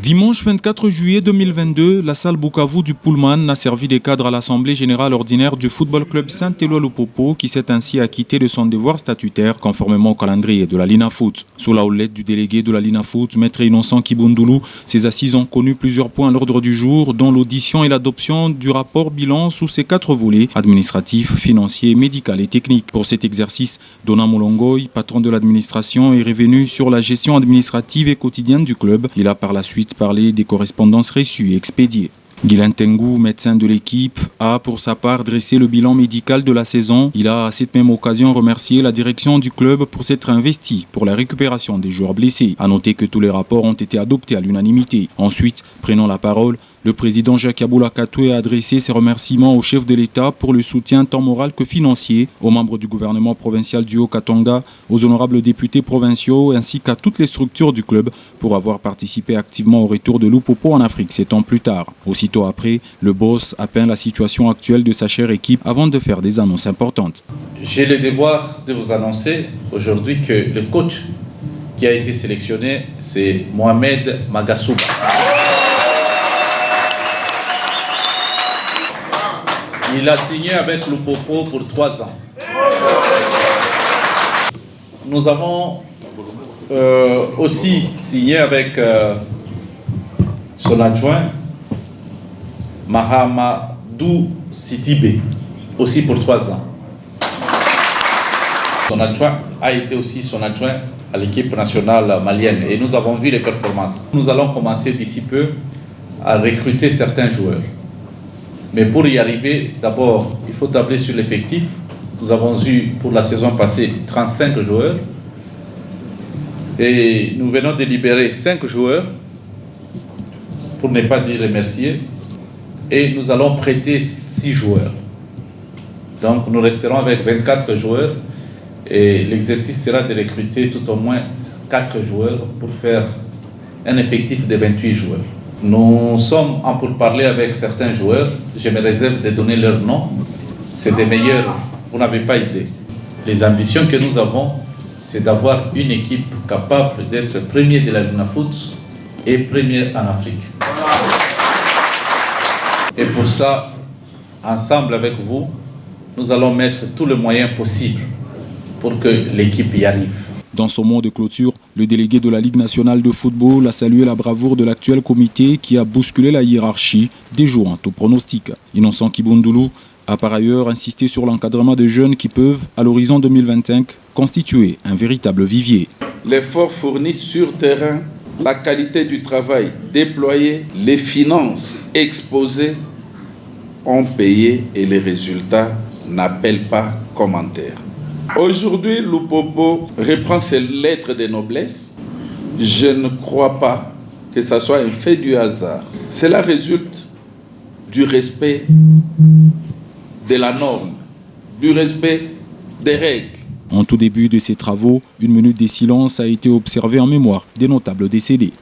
Dimanche 24 juillet 2022, la salle Bukavu du Pullman a servi de cadre à l'Assemblée générale ordinaire du Football Club Saint-Éloi-Lupopo qui s'est ainsi acquitté de son devoir statutaire conformément au calendrier de la Linafoot. Sous la houlette du délégué de la Linafoot, Maître Innocent Kibundulu, ces assises ont connu plusieurs points à l'ordre du jour, dont l'audition et l'adoption du rapport bilan sous ses 4 volets, administratifs, financiers, médical et technique. Pour cet exercice, Dona Molongoy, patron de l'administration, est revenu sur la gestion administrative et quotidienne du club. Il a par la suite parler des correspondances reçues et expédiées. Guylain Tengu, médecin de l'équipe, a pour sa part dressé le bilan médical de la saison. Il a à cette même occasion remercié la direction du club pour s'être investi pour la récupération des joueurs blessés. A noter que tous les rapports ont été adoptés à l'unanimité. Ensuite, prenant la parole, le président Jacques Yaboula Katoué a adressé ses remerciements au chef de l'État pour le soutien tant moral que financier, aux membres du gouvernement provincial du Haut-Katanga, aux honorables députés provinciaux ainsi qu'à toutes les structures du club pour avoir participé activement au retour de Lupopo en Afrique 7 ans plus tard. Aussitôt après, le boss a peint la situation actuelle de sa chère équipe avant de faire des annonces importantes. J'ai le devoir de vous annoncer aujourd'hui que le coach qui a été sélectionné, c'est Mohamed Magasouba. Il a signé avec Lupopo pour 3 ans. Nous avons aussi signé avec son adjoint Mahamadou Sidibé, aussi pour 3 ans. Son adjoint a été aussi son adjoint à l'équipe nationale malienne et nous avons vu les performances. Nous allons commencer d'ici peu à recruter certains joueurs. Mais pour y arriver, d'abord, il faut tabler sur l'effectif. Nous avons eu pour la saison passée 35 joueurs. Et nous venons de libérer 5 joueurs, pour ne pas dire remercier. Et nous allons prêter 6 joueurs. Donc nous resterons avec 24 joueurs. Et l'exercice sera de recruter tout au moins 4 joueurs pour faire un effectif de 28 joueurs. Nous sommes en pourparlers avec certains joueurs. Je me réserve de donner leur nom. C'est des meilleurs, vous n'avez pas idée. Les ambitions que nous avons, c'est d'avoir une équipe capable d'être premier de la Linafoot et première en Afrique. Et pour ça, ensemble avec vous, nous allons mettre tous les moyens possibles pour que l'équipe y arrive. Dans son mot de clôture, le délégué de la Ligue nationale de football a salué la bravoure de l'actuel comité qui a bousculé la hiérarchie, déjouant au pronostic. Innocent Kibundulu a par ailleurs insisté sur l'encadrement de jeunes qui peuvent, à l'horizon 2025, constituer un véritable vivier. L'effort fourni sur terrain, la qualité du travail déployé, les finances exposées ont payé et les résultats n'appellent pas commentaire. Aujourd'hui, Lupopo reprend ses lettres de noblesse. Je ne crois pas que ce soit un fait du hasard. Cela résulte du respect de la norme, du respect des règles. En tout début de ces travaux, une minute de silence a été observée en mémoire des notables décédés.